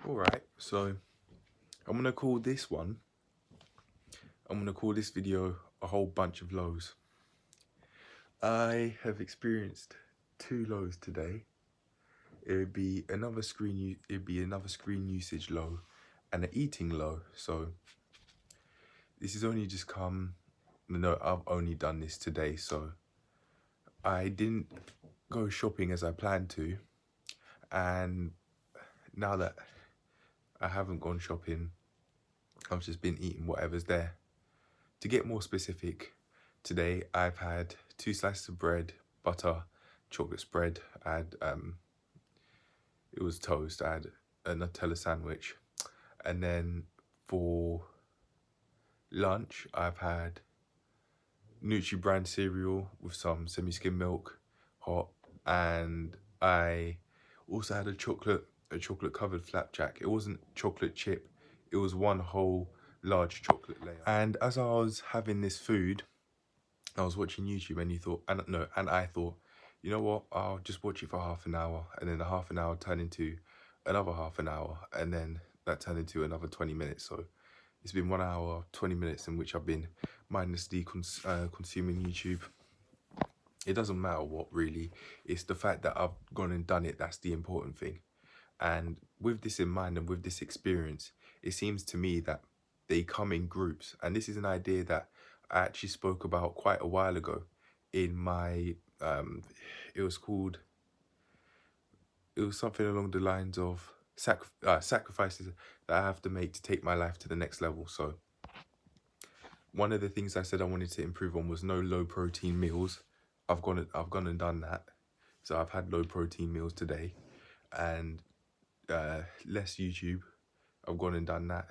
Alright, so I'm gonna call this video a whole bunch of lows. I have experienced 2 lows today. It'd be another screen usage low and an eating low. So this has only just come, no, I've only done this today, so I didn't go shopping as I planned to, and now that I haven't gone shopping, I've just been eating whatever's there. To get more specific, today I've had 2 slices of bread, butter, chocolate spread. I had it was toast. I had a Nutella sandwich, and then for lunch I've had Nutri brand cereal with some semi-skim milk, hot, and I also had a chocolate covered flapjack. It wasn't chocolate chip, it was one whole large chocolate layer. And as I was having this food, I was watching YouTube, and I thought, you know what, I'll just watch it for half an hour, and then the half an hour turned into another half an hour, and then that turned into another 20 minutes. So it's been 1 hour, 20 minutes in which I've been mindlessly consuming YouTube. It doesn't matter what, really. It's the fact that I've gone and done it that's the important thing. And with this in mind and with this experience, it seems to me that they come in groups. And this is an idea that I actually spoke about quite a while ago in my, it was something along the lines of sacrifices that I have to make to take my life to the next level. So one of the things I said I wanted to improve on was no low protein meals. I've gone and done that. So I've had low protein meals today, and less YouTube. I've gone and done that.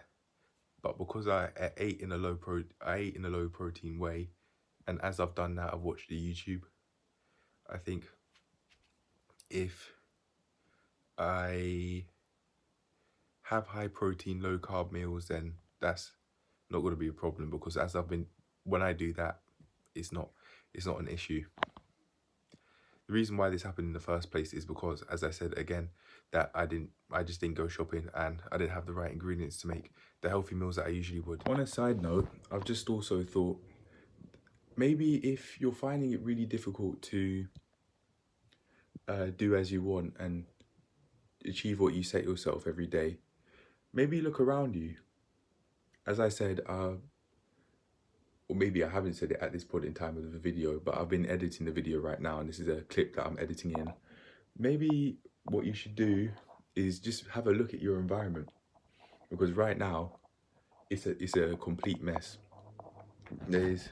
But because I ate in a low protein way, and as I've done that, I've watched the YouTube. I think if I have high protein, low carb meals, then that's not going to be a problem, because when I do that, it's not an issue. The reason why this happened in the first place is because, as I said again, that I just didn't go shopping, and I didn't have the right ingredients to make the healthy meals that I usually would. On a side note, I've just also thought, maybe if you're finding it really difficult to do as you want and achieve what you set yourself every day, maybe look around you. As I said, or maybe I haven't said it at this point in time of the video, but I've been editing the video right now, and this is a clip that I'm editing in. Maybe what you should do is just have a look at your environment, because right now it's a complete mess. There's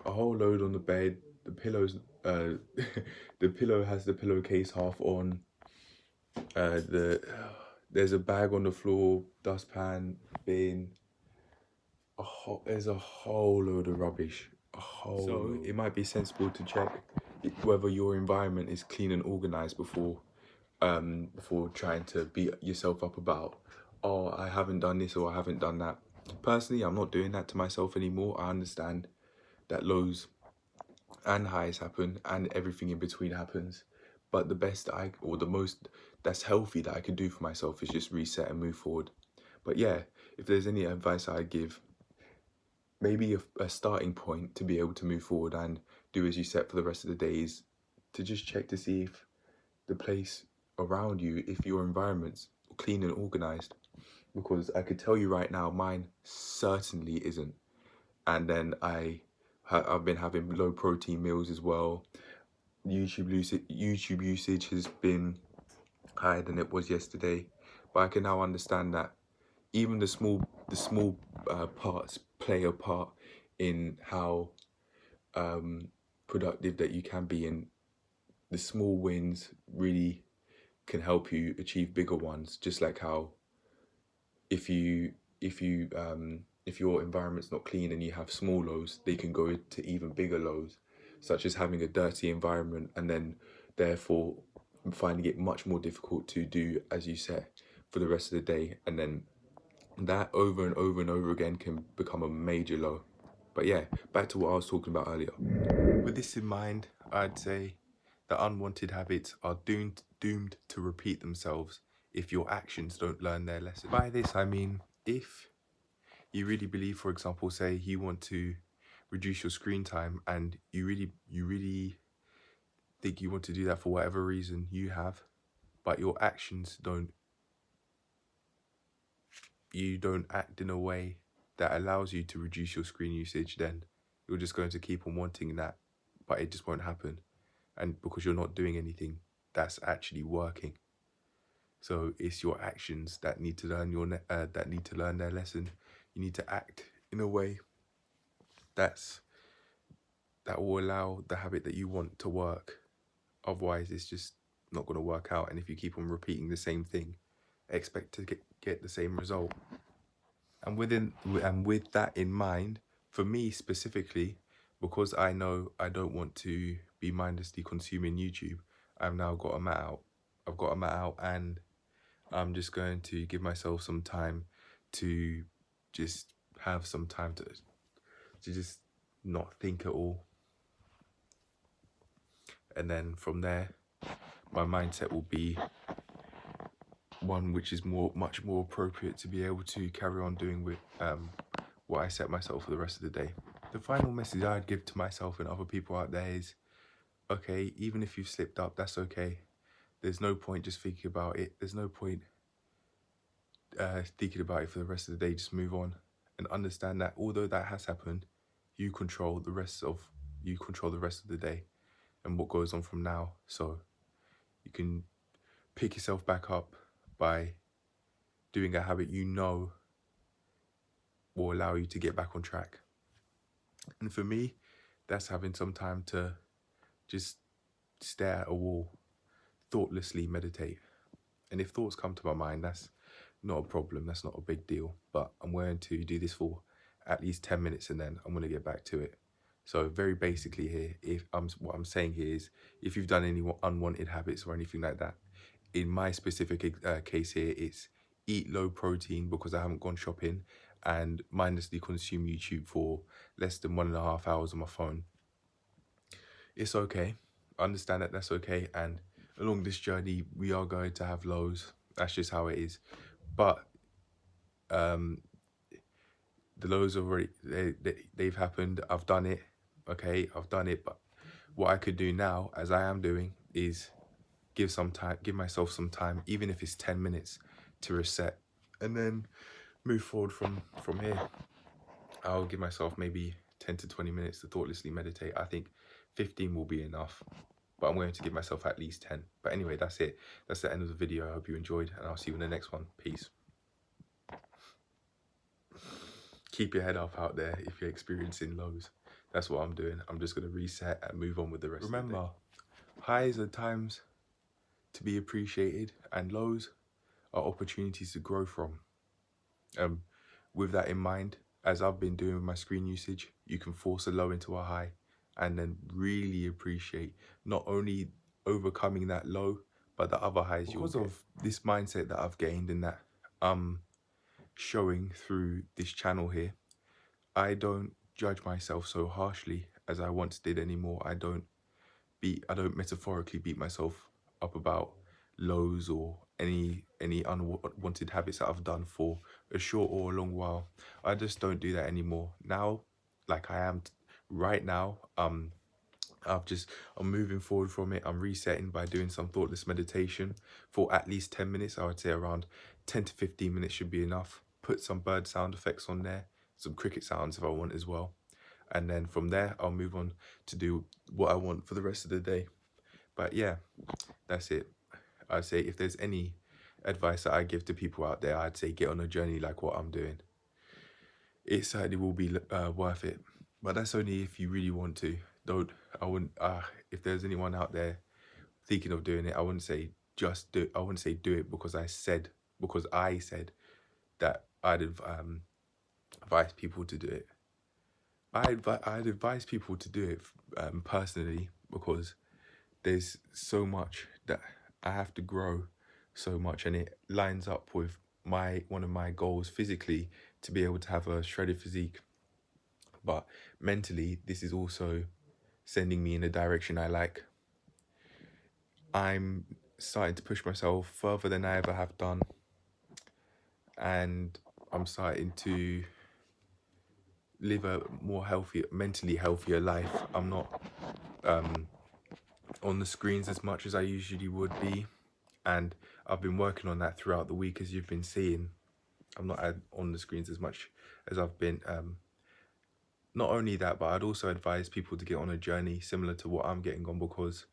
a whole load on the bed. The pillows, the pillow has the pillowcase half on. There's a bag on the floor, dustpan, bin. There's a whole load of rubbish. So it might be sensible to check whether your environment is clean and organized before trying to beat yourself up about, oh, I haven't done this or I haven't done that. Personally, I'm not doing that to myself anymore. I understand that lows and highs happen and everything in between happens, but the most that's healthy that I can do for myself is just reset and move forward. But yeah, if there's any advice I'd give, maybe a starting point to be able to move forward and do as you set for the rest of the day is to just check to see if the place around you, if your environment's clean and organized. Because I could tell you right now, mine certainly isn't. And then I've been having low protein meals as well. YouTube usage has been higher than it was yesterday, but I can now understand that even the small parts play a part in how productive that you can be, and the small wins really can help you achieve bigger ones. Just like how if your environment's not clean and you have small lows, they can go to even bigger lows, such as having a dirty environment and then therefore finding it much more difficult to do as you set for the rest of the day, and then that over and over and over again can become a major low. But yeah, back to what I was talking about earlier. With this in mind, I'd say that unwanted habits are doomed to repeat themselves if your actions don't learn their lesson. By this, I mean, if you really believe, for example, say you want to reduce your screen time and you really think you want to do that for whatever reason you have, but your actions you don't act in a way that allows you to reduce your screen usage, then you're just going to keep on wanting that, but it just won't happen. And because you're not doing anything that's actually working. So it's your actions that need to learn their lesson. You need to act in a way that will allow the habit that you want to work. Otherwise, it's just not going to work out. And if you keep on repeating the same thing, expect to get the same result. And with that in mind, for me specifically, because I know I don't want to be mindlessly consuming YouTube, I've now got a mat out. I've got a mat out, and I'm just going to give myself some time to just have some time to just not think at all. And then from there, my mindset will be one which is much more appropriate to be able to carry on doing with what I set myself for the rest of the day. The final message I'd give to myself and other people out there is, okay, even if you've slipped up, that's okay. There's no point just thinking about it. There's no point thinking about it for the rest of the day. Just move on and understand that although that has happened, you control the rest of the day and what goes on from now. So you can pick yourself back up by doing a habit you know will allow you to get back on track. And for me, that's having some time to just stare at a wall, thoughtlessly meditate. And if thoughts come to my mind, that's not a problem, that's not a big deal. But I'm going to do this for at least 10 minutes and then I'm going to get back to it. So very basically here, what I'm saying here is, if you've done any unwanted habits or anything like that, in my specific case here, it's eat low protein because I haven't gone shopping, and mindlessly consume YouTube for less than 1.5 hours on my phone. It's okay. I understand that that's okay. And along this journey, we are going to have lows. That's just how it is. But the lows already, they've happened. I've done it. Okay, I've done it. But what I could do now, as I am doing, is give myself some time, even if it's 10 minutes, to reset, and then move forward from here. I'll give myself maybe 10 to 20 minutes to thoughtlessly meditate. I think 15 will be enough, but I'm going to give myself at least 10. But anyway, that's it. That's the end of the video. I hope you enjoyed, and I'll see you in the next one. Peace. Keep your head up out there if you're experiencing lows. That's what I'm doing. I'm just going to reset and move on with the rest of the day. Remember, highs are times to be appreciated, and lows are opportunities to grow from. With that in mind, as I've been doing with my screen usage, you can force a low into a high and then really appreciate not only overcoming that low, but the other highs you'll get. Because of this mindset that I've gained and that I'm showing through this channel here, I don't judge myself so harshly as I once did anymore. I don't metaphorically beat myself up about lows or any unwanted habits that I've done for a short or a long while. I just don't do that anymore. Now, like I am right now, I'm moving forward from it. I'm resetting by doing some thoughtless meditation for at least 10 minutes. I would say around 10 to 15 minutes should be enough. Put some bird sound effects on there, some cricket sounds if I want as well. And then from there, I'll move on to do what I want for the rest of the day. But yeah, that's it. I'd say if there's any advice that I give to people out there, I'd say get on a journey like what I'm doing. It certainly will be worth it. But that's only if you really want to. If there's anyone out there thinking of doing it, I wouldn't say just do it. I wouldn't say do it because I said that I'd advise people to do it. I'd advise people to do it personally, because there's so much that I have to grow so much, and it lines up with one of my goals physically, to be able to have a shredded physique. But mentally, this is also sending me in a direction I like. I'm starting to push myself further than I ever have done, and I'm starting to live a more healthy, mentally healthier life. I'm not on the screens as much as I usually would be, and I've been working on that throughout the week, as you've been seeing. I'm not on the screens as much as I've been. Not only that, but I'd also advise people to get on a journey similar to what I'm getting on, because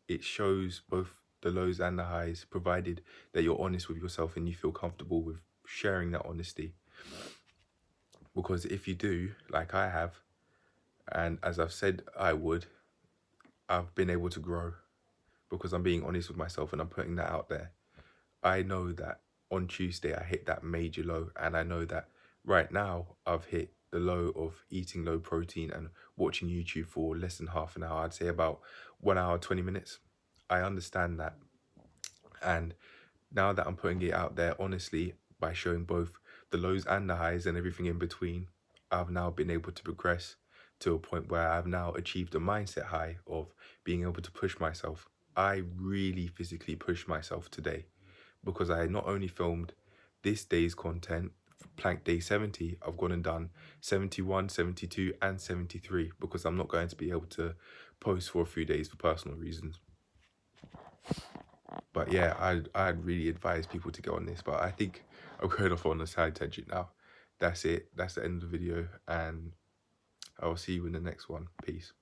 it shows both the lows and the highs, provided that you're honest with yourself and you feel comfortable with sharing that honesty. Because if you do, like I have, and as I've said I would, I've been able to grow because I'm being honest with myself and I'm putting that out there. I know that on Tuesday I hit that major low, and I know that right now I've hit the low of eating low protein and watching YouTube for less than half an hour. I'd say about 1 hour, 20 minutes. I understand that. And now that I'm putting it out there honestly, by showing both the lows and the highs and everything in between, I've now been able to progress to a point where I've now achieved a mindset high of being able to push myself. I really physically pushed myself today, because I not only filmed this day's content, Plank Day 70, I've gone and done 71, 72 and 73, because I'm not going to be able to post for a few days for personal reasons. But yeah, I'd really advise people to go on this, but I think I'm going off on a side tangent now. That's it. That's the end of the video, and I'll see you in the next one. Peace.